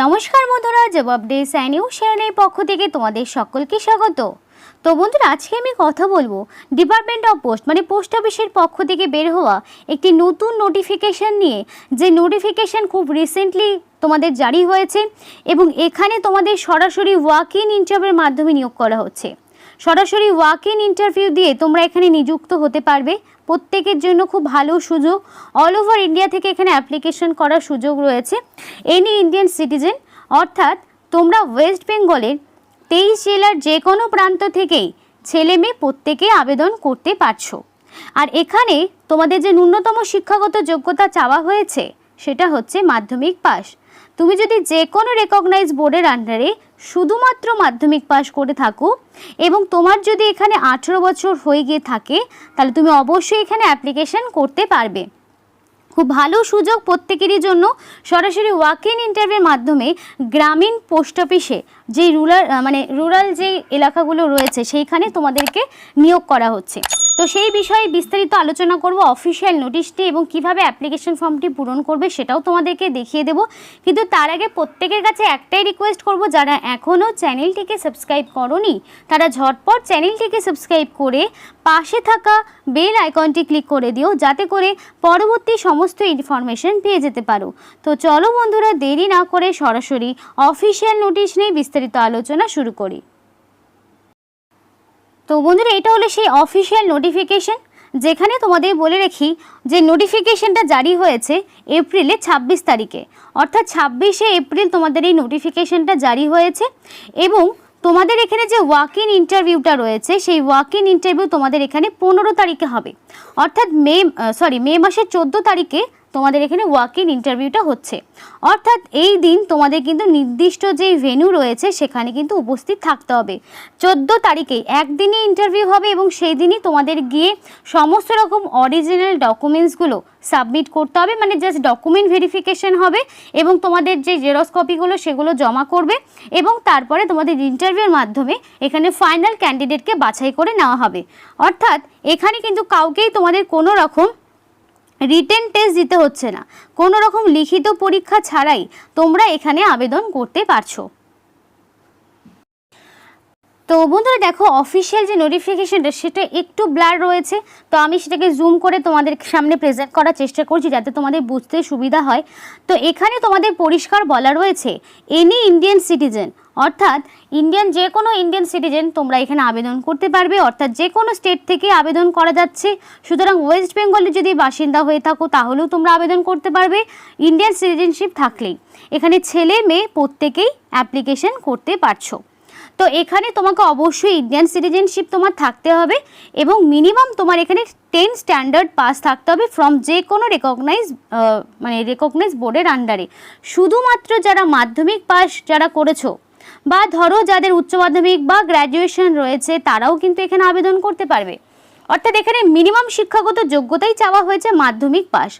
নমস্কার বন্ধুরা, জবাব ডে সাইনিউ চ্যানেলের পক্ষ থেকে তোমাদের সকলকে স্বাগত। তো বন্ধুরা, আজকে আমি কথা বলবো ডিপার্টমেন্ট অফ পোস্ট মানে পোস্ট অফিসের পক্ষ থেকে বের হওয়া একটি নতুন নোটিফিকেশন নিয়ে, যে নোটিফিকেশন খুব রিসেন্টলি তোমাদের জারি হয়েছে এবং এখানে তোমাদের সরাসরি ওয়াক ইন ইন্টারভিউর মাধ্যমে নিয়োগ করা হচ্ছে। সরাসরি ওয়াক ইন ইন্টারভিউ দিয়ে তোমরা এখানে নিযুক্ত হতে পারবে। প্রত্যেকের জন্য খুব ভালো সুযোগ। অল ওভার ইন্ডিয়া থেকে এখানে অ্যাপ্লিকেশন করার সুযোগ রয়েছে। এনি ইন্ডিয়ান সিটিজেন, অর্থাৎ তোমরা ওয়েস্ট বেঙ্গলের 23 জেলার যে কোনো প্রান্ত থেকেই ছেলে মেয়ে প্রত্যেকে আবেদন করতে পারছো। আর এখানে তোমাদের যে ন্যূনতম শিক্ষাগত যোগ্যতা চাওয়া হয়েছে সেটা হচ্ছে মাধ্যমিক পাস। তুমি যদি যে কোনো রেকগনাইজ বোর্ডের আন্ডারে শুধুমাত্র মাধ্যমিক পাস করে থাকো এবং তোমার যদি এখানে 18 বছর হয়ে গিয়ে থাকে তাহলে তুমি অবশ্যই এখানে অ্যাপ্লিকেশন করতে পারবে। খুব ভালো সুযোগ প্রত্যেকেরই জন্য। সরাসরি ওয়াক ইন ইন্টারভিউর মাধ্যমে গ্রামীণ পোস্ট অফিসে যে রুরাল যে এলাকাগুলো রয়েছে সেইখানে তোমাদেরকে নিয়োগ করা হচ্ছে। তো সেই বিষয়ে বিস্তারিত আলোচনা করব, অফিসিয়াল নোটিশটি এবং কিভাবে অ্যাপ্লিকেশন ফর্মটি পূরণ করবে সেটাও তোমাদেরকে দেখিয়ে দেব। কিন্তু তার আগে প্রত্যেকের কাছে একটাই রিকোয়েস্ট করব, যারা এখনও চ্যানেলটিকে সাবস্ক্রাইব করোনি তারা ঝটপট চ্যানেলটিকে সাবস্ক্রাইব করে পাশে থাকা বেল আইকনটি ক্লিক করে দিও, যাতে করে পরবর্তী সমস্ত ইনফরমেশন পেয়ে যেতে পারো। তো চলো বন্ধুরা, দেরি না করে সরাসরি অফিসিয়াল নোটিশ নিয়ে বিস্তারিত আলোচনা শুরু করি। তো বন্ধুরা, এটা হলো সেই অফিসিয়াল নোটিফিকেশন, যেখানে তোমাদের বলে রাখি যে নোটিফিকেশনটা জারি হয়েছে এপ্রিলে 26 তারিখে, অর্থাৎ 26শে এপ্রিল তোমাদের এই নোটিফিকেশনটা জারি হয়েছে। এবং তোমাদের এখানে যে ওয়াক ইন ইন্টারভিউটা রয়েছে সেই ওয়াক ইন ইন্টারভিউ তোমাদের এখানে 15 তারিখে হবে, অর্থাৎ মে মাসের 14 তারিখে তোমাদের এখানে ওয়াক ইন ইন্টারভিউটা হচ্ছে। অর্থাৎ এই দিন তোমাদের কিন্তু নির্দিষ্ট যে ভেন্যু রয়েছে সেখানে কিন্তু উপস্থিত থাকতে হবে। 14 তারিখে একদিনই ইন্টারভিউ হবে এবং সেই দিনই তোমাদের গিয়ে সমস্ত রকম অরিজিনাল ডকুমেন্টসগুলো সাবমিট করতে হবে, মানে জাস্ট ডকুমেন্ট ভেরিফিকেশন হবে এবং তোমাদের যে জেরক্স কপিগুলো সেগুলো জমা করবে এবং তারপরে তোমাদের ইন্টারভিউর মাধ্যমে এখানে ফাইনাল ক্যান্ডিডেটকে বাছাই করে নেওয়া হবে। অর্থাৎ এখানে কিন্তু কাউকেই তোমাদের কোনো রকম রিটেন টেস্ট দিতে হচ্ছে না, কোনো রকম লিখিত পরীক্ষা ছাড়াই তোমরা এখানে আবেদন করতে পারছো। তো বন্ধুরা দেখো, অফিসিয়াল যে নোটিফিকেশনটা সেটা একটু ব্লার রয়েছে, তো আমি সেটাকে জুম করে তোমাদের সামনে প্রেজেন্ট করার চেষ্টা করছি যাতে তোমাদের বুঝতে সুবিধা হয়। তো এখানে তোমাদের পরিষ্কার বলা রয়েছে এনি ইন্ডিয়ান সিটিজেন, অর্থাৎ যে কোনো ইন্ডিয়ান সিটিজেন তোমরা এখানে আবেদন করতে পারবে, অর্থাৎ যে কোনো স্টেট থেকে আবেদন করা যাচ্ছে। সুতরাং ওয়েস্ট বেঙ্গলে যদি বাসিন্দা হয়ে থাকো তাহলেও তোমরা আবেদন করতে পারবে ইন্ডিয়ান সিটিজেনশিপ থাকলেই। এখানে ছেলে মেয়ে প্রত্যেকেই অ্যাপ্লিকেশন করতে পারছো। তো এখানে তোমাকে অবশ্যই ইন্ডিয়ান সিটিজেনশিপ তোমার থাকতে হবে এবং মিনিমাম তোমার এখানে 10 স্ট্যান্ডার্ড পাস থাকতে হবে ফ্রম যে কোনো রেকগনাইজ বোর্ডের আন্ডারে। শুধুমাত্র যারা মাধ্যমিক পাস যারা করেছো বা ধরো যাদের উচ্চ মাধ্যমিক বা গ্র্যাজুয়েশন রয়েছে তারাও কিন্তু এখানে আবেদন করতে পারবে। অর্থাৎ এখানে মিনিমাম শিক্ষাগত যোগ্যতাই চাওয়া হয়েছে মাধ্যমিক পাস।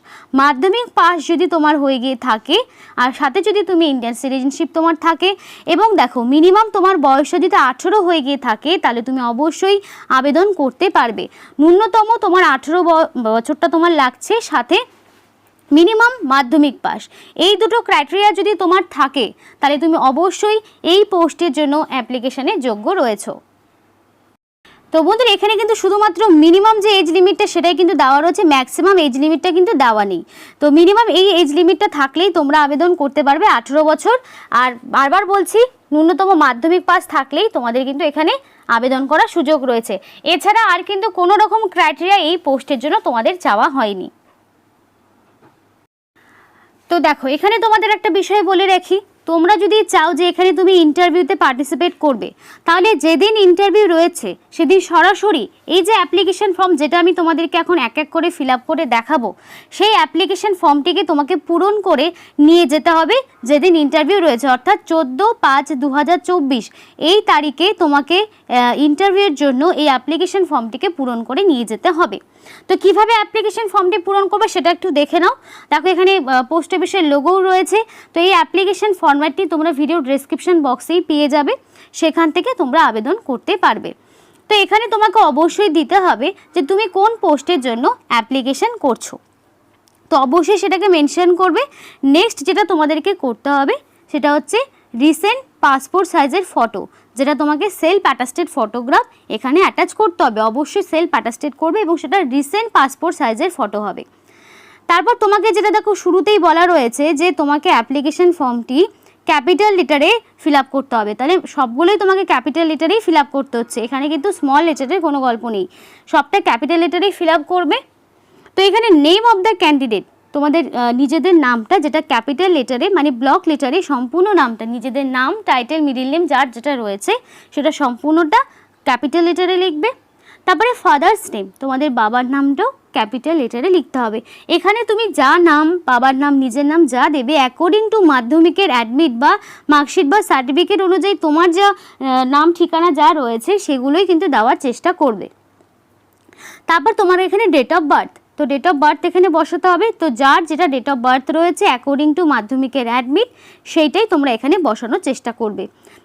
মাধ্যমিক পাস যদি তোমার হয়ে গিয়ে থাকে আর সাথে যদি তুমি ইন্ডিয়ান সিটিজেনশিপ তোমার থাকে এবং দেখো মিনিমাম তোমার বয়স যদি 18 হয়ে গিয়ে থাকে তাহলে তুমি অবশ্যই আবেদন করতে পারবে। ন্যূনতম তোমার 18 বছরটা তোমার লাগছে, সাথে মিনিমাম মাধ্যমিক পাস। এই দুটো ক্রাইটেরিয়া যদি তোমার থাকে তাহলে তুমি অবশ্যই এই পোস্টের জন্য অ্যাপ্লিকেশনের যোগ্য রয়েছো। তো বন্ধুরা, এখানে কিন্তু শুধুমাত্র মিনিমাম যে এজ লিমিটটা সেটাই কিন্তু দেওয়া রয়েছে, ম্যাক্সিমাম এজ লিমিটটা কিন্তু দেওয়া নেই। তো মিনিমাম এই এজ লিমিটটা থাকলেই তোমরা আবেদন করতে পারবে 18 বছর। আর বারবার বলছি, ন্যূনতম মাধ্যমিক পাস থাকলেই তোমাদের কিন্তু এখানে আবেদন করার সুযোগ রয়েছে। এছাড়া আর কিন্তু কোনো রকম ক্রাইটেরিয়া এই পোস্টের জন্য তোমাদের চাওয়া হয়নি। তো দেখো, এখানে তোমাদের একটা বিষয় বলে রাখি, তোমরা যদি চাও যে এখানে তুমি ইন্টারভিউতে পার্টিসিপেট করবে তাহলে যেদিন ইন্টারভিউ রয়েছে সেদিন সরাসরি এই যে অ্যাপ্লিকেশন ফর্ম যেটা আমি তোমাদেরকে এখন এক এক করে ফিল আপ করে দেখাবো সেই অ্যাপ্লিকেশন ফর্মটিকে তোমাকে পূরণ করে নিয়ে যেতে হবে যেদিন ইন্টারভিউ রয়েছে, অর্থাৎ 14/5/2024 এই তারিখে তোমাকে ইন্টারভিউয়ের জন্য এই অ্যাপ্লিকেশন ফর্মটিকে পূরণ করে নিয়ে যেতে হবে। তো কিভাবে অ্যাপ্লিকেশন ফর্মটি পূরণ করবে সেটা একটু দেখে নাও। দেখো, এখানে পোস্ট অফিসের লোগোও রয়েছে। তো এই অ্যাপ্লিকেশন ফরম্যাটটি তোমরা ভিডিও ডেসক্রিপশন বক্সেই পেয়ে যাবে, সেখান থেকে তোমরা আবেদন করতে পারবে। তো এখানে তোমাকে অবশ্যই দিতে হবে যে তুমি কোন পোস্টের জন্য অ্যাপ্লিকেশন করছো, তো অবশ্যই সেটাকে মেনশন করবে। নেক্সট যেটা তোমাদেরকে করতে হবে সেটা হচ্ছে রিসেন্ট পাসপোর্ট সাইজের ফটো, যেটা তোমাকে সেলফ অ্যাটাস্টেড ফটোগ্রাফ এখানে অ্যাটাচ করতে হবে, অবশ্যই সেলফ অ্যাটাস্টেড করবে এবং সেটা রিসেন্ট পাসপোর্ট সাইজের ফটো হবে। তারপর তোমাকে যেটা দেখো শুরুতেই বলা রয়েছে যে তোমাকে অ্যাপ্লিকেশন ফর্মটি ক্যাপিটাল লেটারে ফিল আপ করতে হবে, তাহলে সবগুলোই তোমাকে ক্যাপিটাল লেটারেই ফিল আপ করতে হচ্ছে, এখানে কিন্তু স্মল লেটারের কোনো গল্প নেই, সবটা ক্যাপিটাল লেটারেই ফিল আপ করবে। তো এখানে নেম অফ দ্য ক্যান্ডিডেট, তোমাদের নিজেদের নামটা যেটা ক্যাপিটাল লেটারে মানে ব্লক লেটারে সম্পূর্ণ নামটা, নিজেদের নাম, টাইটেল, মিডিল নেম যার যেটা রয়েছে সেটা সম্পূর্ণটা ক্যাপিটাল লেটারে লিখবে। তারপরে ফাদার্স নেম, তোমাদের বাবার নামটাও ক্যাপিটাল লেটারে লিখতে হবে। এখানে তুমি যা নাম, বাবার নাম, নিজের নাম যা দেবে অ্যাকর্ডিং টু মাধ্যমিকের অ্যাডমিট বা মার্কশিট বা সার্টিফিকেট অনুযায়ী তোমার যা নাম ঠিকানা যা রয়েছে সেগুলোই কিন্তু দেওয়ার চেষ্টা করবে। তারপর তোমার এখানে ডেট অফ বার্থ, তো ডেট অফ বার্থ এখানে বসাতে হবে, তো যার যেটা ডেট অফ বার্থ রয়েছে অ্যাকর্ডিং টু মাধ্যমিকের অ্যাডমিট সেইটাই তোমরা এখানে বসানোর চেষ্টা করবে,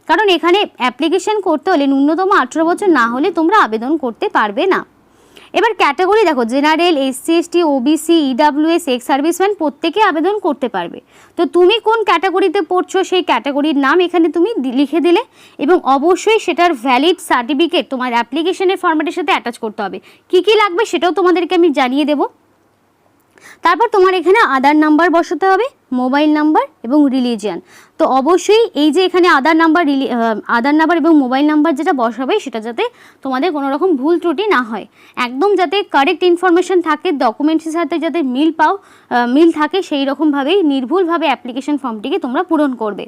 কারণ এখানে অ্যাপ্লিকেশন করতে হলে ন্যূনতম 18 বছর না হলে তোমরা আবেদন করতে পারবে না। এবার ক্যাটাগরি দেখো, general, SC ST, OBC, EWS, ex serviceman প্রত্যেকে আবেদন করতে পারবে। তো তুমি কোন ক্যাটাগরিতে পড়ছো সেই ক্যাটাগরির নাম এখানে তুমি লিখে দিলে এবং অবশ্যই সেটার ভ্যালিড সার্টিফিকেট তোমার অ্যাপ্লিকেশনের ফরম্যাটের সাথে অ্যাটাচ করতে হবে। কি কি লাগবে সেটাও তোমাদেরকে আমি জানিয়ে দেবো। তারপর তোমার এখানে আধার নাম্বার বসাতে হবে, মোবাইল নাম্বার এবং রিলিজিয়ান। তো অবশ্যই এই যে এখানে আধার নাম্বার এবং মোবাইল নাম্বার যেটা বসাবে সেটা যাতে তোমাদের কোনো রকম ভুল ত্রুটি না হয়, একদম যাতে কারেক্ট ইনফরমেশন থাকে, ডকুমেন্টসের সাথে যাতে মিল থাকে সেই রকমভাবেই নির্ভুলভাবে অ্যাপ্লিকেশন ফর্মটিকে তোমরা পূরণ করবে।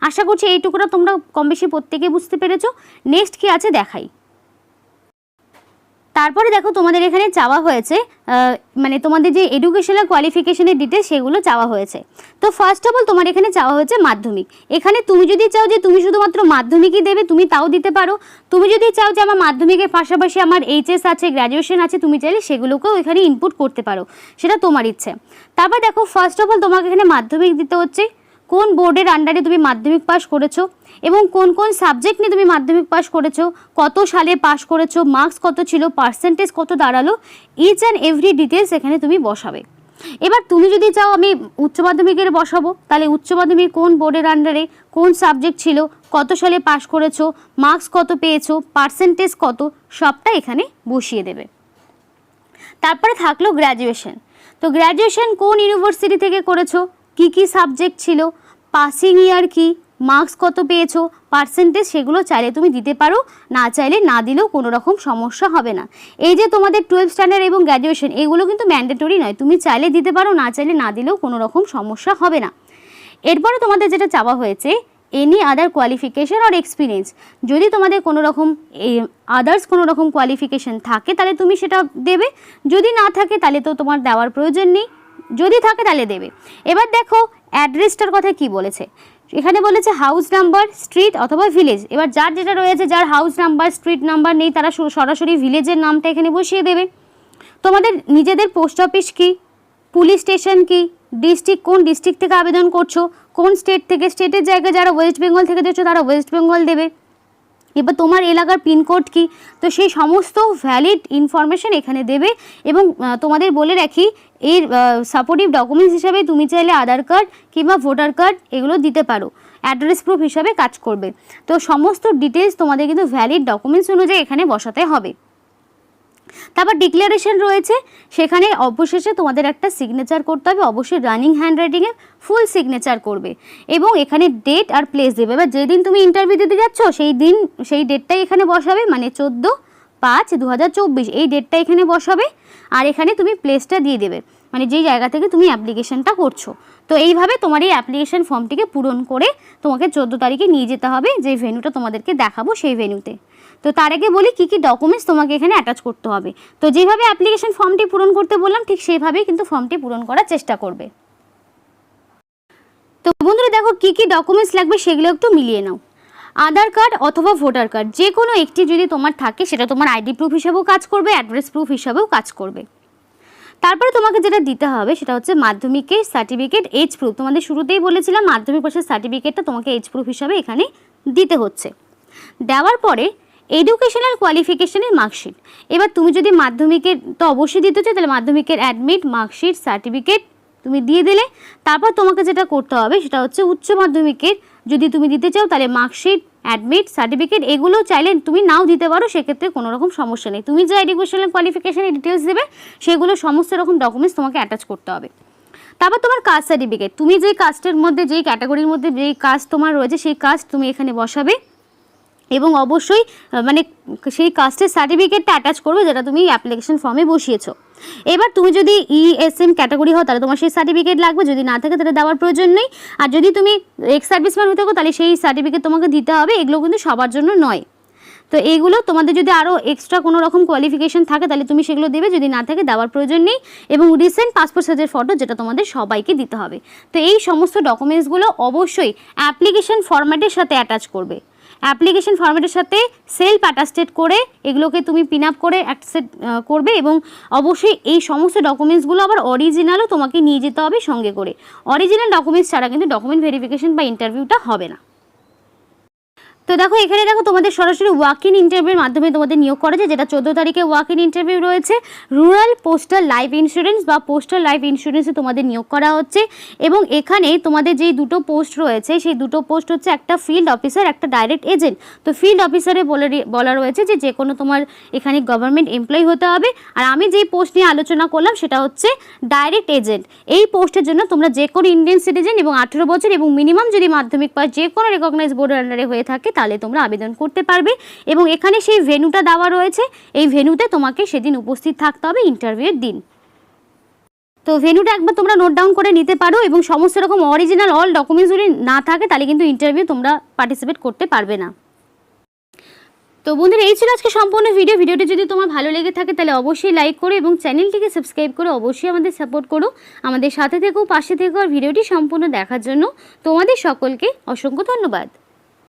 আশা করছি এইটুকুটা তোমরা কম বেশি প্রত্যেকে বুঝতে পেরেছো। নেক্সট কি আছে দেখাই। তারপরে দেখো তোমাদের এখানে চাওয়া হয়েছে মানে তোমাদের যে এডুকেশনাল কোয়ালিফিকেশনের ডিটেলস সেগুলো চাওয়া হয়েছে। তো ফার্স্ট অফ অল তোমার এখানে চাওয়া হয়েছে মাধ্যমিক। এখানে তুমি যদি চাও যে তুমি শুধুমাত্র মাধ্যমিকই দেবে তুমি তাও দিতে পারো, তুমি যদি চাও যে আমার মাধ্যমিকের পাশাপাশি আমার এইচএস আছে, গ্র্যাজুয়েশন আছে, তুমি চাইলে সেগুলোকেও এখানে ইনপুট করতে পারো, সেটা তোমার ইচ্ছে। তারপর দেখো ফার্স্ট অফ অল তোমাকে এখানে মাধ্যমিক দিতে হচ্ছে, কোন বোর্ডের আন্ডারে তুমি মাধ্যমিক পাস করেছো এবং কোন কোন সাবজেক্ট নিয়ে তুমি মাধ্যমিক পাস করেছো, কত সালে পাস করেছো, মার্কস কত ছিল, পার্সেন্টেজ কত দাঁড়ালো, ইচ অ্যান্ড এভরি ডিটেলস এখানে তুমি বসাবে। এবার তুমি যদি চাও আমি উচ্চ মাধ্যমিকের বসাবো, তাহলে উচ্চ মাধ্যমিক কোন বোর্ডের আন্ডারে কোন সাবজেক্ট ছিল, কত সালে পাস করেছো, মার্কস কত পেয়েছো, পার্সেন্টেজ কত, সবটা এখানে বসিয়ে দেবে। তারপরে থাকলো গ্র্যাজুয়েশন। তো গ্র্যাজুয়েশন কোন ইউনিভার্সিটি থেকে করেছো, কি কি সাবজেক্ট ছিল, পাসিং ইয়ার কি, মার্কস কত পেয়েছো, পার্সেন্টেজ, সেগুলো চাইলে তুমি দিতে পারো, না চাইলে না দিলেও কোনো রকম সমস্যা হবে না। এই যে তোমাদের 12th স্ট্যান্ডার্ড এবং গ্র্যাজুয়েশন এগুলো কিন্তু ম্যান্ডেটরি নয়, তুমি চাইলে দিতে পারো, না চাইলে না দিলেও কোনো রকম সমস্যা হবে না। এরপরে তোমাদের যেটা চাওয়া হয়েছে এনি আদার কোয়ালিফিকেশন আর এক্সপিরিয়েন্স, যদি তোমাদের কোনো রকম আদার্স কোনো রকম কোয়ালিফিকেশন থাকে তাহলে তুমি সেটা দেবে, যদি না থাকে তাহলে তো তোমার দেওয়ার প্রয়োজন নেই, যদি থাকে তাহলে দেবে। এবার দেখো অ্যাড্রেসটার কথা কি বলেছে, এখানে বলেছে হাউস নাম্বার, স্ট্রিট অথবা ভিলেজ। এবার যার যেটা রয়েছে, যার হাউস নাম্বার, স্ট্রিট নাম্বার নেই তারা সরাসরি ভিলেজের নামটা এখানে বসিয়ে দেবে। তোমাদের নিজেদের পোস্ট অফিস কি, পুলিশ স্টেশন কি, ডিস্ট্রিক্ট কোন ডিস্ট্রিক্ট থেকে আবেদন করছো, কোন স্টেট থেকে, স্টেটের জায়গায় যারা ওয়েস্ট বেঙ্গল থেকে দিচ্ছ তারা ওয়েস্ট বেঙ্গল দেবে। এবার তোমার এলাকার পিনকোড কি, তো সেই সমস্ত ভ্যালিড ইনফরমেশন এখানে দেবে। এবং তোমাদের বলে রাখি এর সাপোর্টিভ ডকুমেন্টস হিসাবে তুমি চাইলে আধার কার্ড কিংবা ভোটার কার্ড এগুলো দিতে পারো, অ্যাড্রেস প্রুফ হিসাবে কাজ করবে। তো সমস্ত ডিটেলস তোমাদের কিন্তু ভ্যালিড ডকুমেন্টস অনুযায়ী এখানে বসাতে হবে। তারপর ডিক্লারেশন রয়েছে, সেখানে অবশেষে তোমাদের একটা সিগনেচার করতে হবে, অবশ্যই রানিং হ্যান্ডরাইটিংয়ে ফুল সিগনেচার করবে এবং এখানে ডেট আর প্লেস দেবে। এবার যেদিন তুমি ইন্টারভিউ দিতে যাচ্ছ সেই ডেটটাই এখানে বসাবে, মানে 14/5/2024 এই ডেটটা এখানে বসাবে আর এখানে তুমি প্লেসটা দিয়ে দেবে, মানে যেই জায়গা থেকে তুমি অ্যাপ্লিকেশনটা করছো। তো এইভাবে তোমার এই অ্যাপ্লিকেশন ফর্মটিকে পূরণ করে তোমাকে 14 তারিখে নিয়ে যেতে হবে, যে ভেন্যুটা তোমাদেরকে দেখাবো সেই ভেন্যুতে। তো তার আগে বলি কী কী ডকুমেন্টস তোমাকে এখানে অ্যাটাচ করতে হবে। তো যেভাবে অ্যাপ্লিকেশন ফর্মটি পূরণ করতে বললাম ঠিক সেইভাবেই কিন্তু ফর্মটি পূরণ করার চেষ্টা করবে। তো বন্ধুরা দেখো কী কী ডকুমেন্টস লাগবে সেগুলো একটু মিলিয়ে নাও। আধার কার্ড অথবা ভোটার কার্ড যে কোনো একটি যদি তোমার থাকে সেটা তোমার আইডি প্রুফ হিসাবেও কাজ করবে, অ্যাড্রেস প্রুফ হিসাবেও কাজ করবে। তারপরে তোমাকে যেটা দিতে হবে সেটা হচ্ছে মাধ্যমিকের সার্টিফিকেট, এজ প্রুফ। তোমাদের শুরুতেই বলেছিলাম মাধ্যমিক পাশের সার্টিফিকেটটা তোমাকে এজ প্রুফ হিসাবে এখানে দিতে হচ্ছে। দেওয়ার পরে এডুকেশনাল কোয়ালিফিকেশনের মার্কশিট। এবার তুমি যদি মাধ্যমিকের তো অবশ্যই দিতে চাও তাহলে মাধ্যমিকের অ্যাডমিট, মার্কশিট, সার্টিফিকেট, তুমি দিয়ে দিলে। তারপর তোমাকে যেটা করতে হবে সেটা হচ্ছে উচ্চ মাধ্যমিকের যদি তুমি দিতে চাও তাহলে মার্কশিট, অ্যাডমিট, সার্টিফিকেট এগুলো চাইলে তুমি নাও দিতে পারো, সেক্ষেত্রে কোনো রকম সমস্যা নেই। তুমি যে এডুকেশনাল কোয়ালিফিকেশনের ডিটেলস দেবে সেগুলো সমস্ত রকম ডকুমেন্টস তোমাকে অ্যাটাচ করতে হবে। তারপর তোমার কাস্ট সার্টিফিকেট, তুমি যেই কাস্টের মধ্যে যেই ক্যাটাগরির মধ্যে যেই কাস্ট তোমার রয়েছে সেই কাস্ট তুমি এখানে বসাবে এবং অবশ্যই মানে সেই কাস্টের সার্টিফিকেটটা অ্যাটাচ করবে যেটা তুমি অ্যাপ্লিকেশন ফর্মে বসিয়েছো। এবার তুমি যদি ESM ক্যাটাগরি হও তাহলে তোমার সেই সার্টিফিকেট লাগবে, যদি না থাকে তাহলে দেওয়ার প্রয়োজন নেই। আর যদি তুমি এক্স সার্ভিসম্যান হয়ে থাকো তাহলে সেই সার্টিফিকেট তোমাকে দিতে হবে, এগুলো কিন্তু সবার জন্য নয়। তো এইগুলো তোমাদের যদি আরও এক্সট্রা কোনো রকম কোয়ালিফিকেশন থাকে তাহলে তুমি সেগুলো দেবে, যদি না থাকে দেওয়ার প্রয়োজন নেই। এবং রিসেন্ট পাসপোর্ট সাইজের ফটো যেটা তোমাদের সবাইকে দিতে হবে। তো এই সমস্ত ডকুমেন্টসগুলো অবশ্যই অ্যাপ্লিকেশন ফরম্যাটের সাথে অ্যাটাচ করবে। অ্যাপ্লিকেশন ফরম্যাটের সাথে সেলফ অ্যাটাস্টেড করে এগুলোকে তুমি পিন আপ করে অ্যাকসেপ্ট করবে এবং অবশ্যই এই সমস্ত ডকুমেন্টসগুলো আবার অরিজিনালও তোমাকে নিয়ে যেতে হবে সঙ্গে করে। অরিজিনাল ডকুমেন্টস ছাড়া কিন্তু ডকুমেন্ট ভেরিফিকেশন বা ইন্টারভিউটা হবে না। তো দেখো এখানে দেখো তোমাদের সরাসরি ওয়াক ইন ইন্টারভিউর মাধ্যমে তোমাদের নিয়োগ করা যায়, যেটা 14 তারিখে ওয়াক ইন ইন্টারভিউ রয়েছে। রুরাল পোস্টাল লাইফ ইন্স্যুরেন্স বা পোস্টাল লাইফ ইন্স্যুরেন্সে তোমাদের নিয়োগ করা হচ্ছে। এবং এখানে তোমাদের যেই দুটো পোস্ট রয়েছে সেই দুটো পোস্ট হচ্ছে একটা ফিল্ড অফিসার, একটা ডাইরেক্ট এজেন্ট। তো ফিল্ড অফিসারে বলা রয়েছে যে কোনো তোমার এখানে গভর্নমেন্ট এমপ্লয়ি হতে হবে। আর আমি যেই পোস্ট নিয়ে আলোচনা করলাম সেটা হচ্ছে ডাইরেক্ট এজেন্ট। এই পোস্টের জন্য তোমরা যে কোনো ইন্ডিয়ান সিটিজেন এবং 18 বছর এবং মিনিমাম যদি মাধ্যমিক পাস যে কোনো রেকগনাইজ বোর্ডের আন্ডারে হয়ে থাকে তাহলে তোমরা আবেদন করতে পারবে। এবং এখানে সেই ভেন্যুটা দেওয়া রয়েছে, এই ভেন্যুতে তোমাকে সেদিন উপস্থিত থাকতে হবে ইন্টারভিউয়ের দিন। তো ভেন্যুটা একবার তোমরা নোট ডাউন করে নিতে পারো এবং সমস্ত রকম অরিজিনাল অল ডকুমেন্টস যদি না থাকে তাহলে কিন্তু ইন্টারভিউ তোমরা পার্টিসিপেট করতে পারবে না। তো বন্ধুরা এই ছিল আজকে সম্পূর্ণ ভিডিওটি যদি তোমার ভালো লেগে থাকে তাহলে অবশ্যই লাইক করো এবং চ্যানেলটিকে সাবস্ক্রাইব করে অবশ্যই আমাদের সাপোর্ট করো, আমাদের সাথে থেকো, পাশে থেকো। আর ভিডিওটি সম্পূর্ণ দেখার জন্য তোমাদের সকলকে অসংখ্য ধন্যবাদ।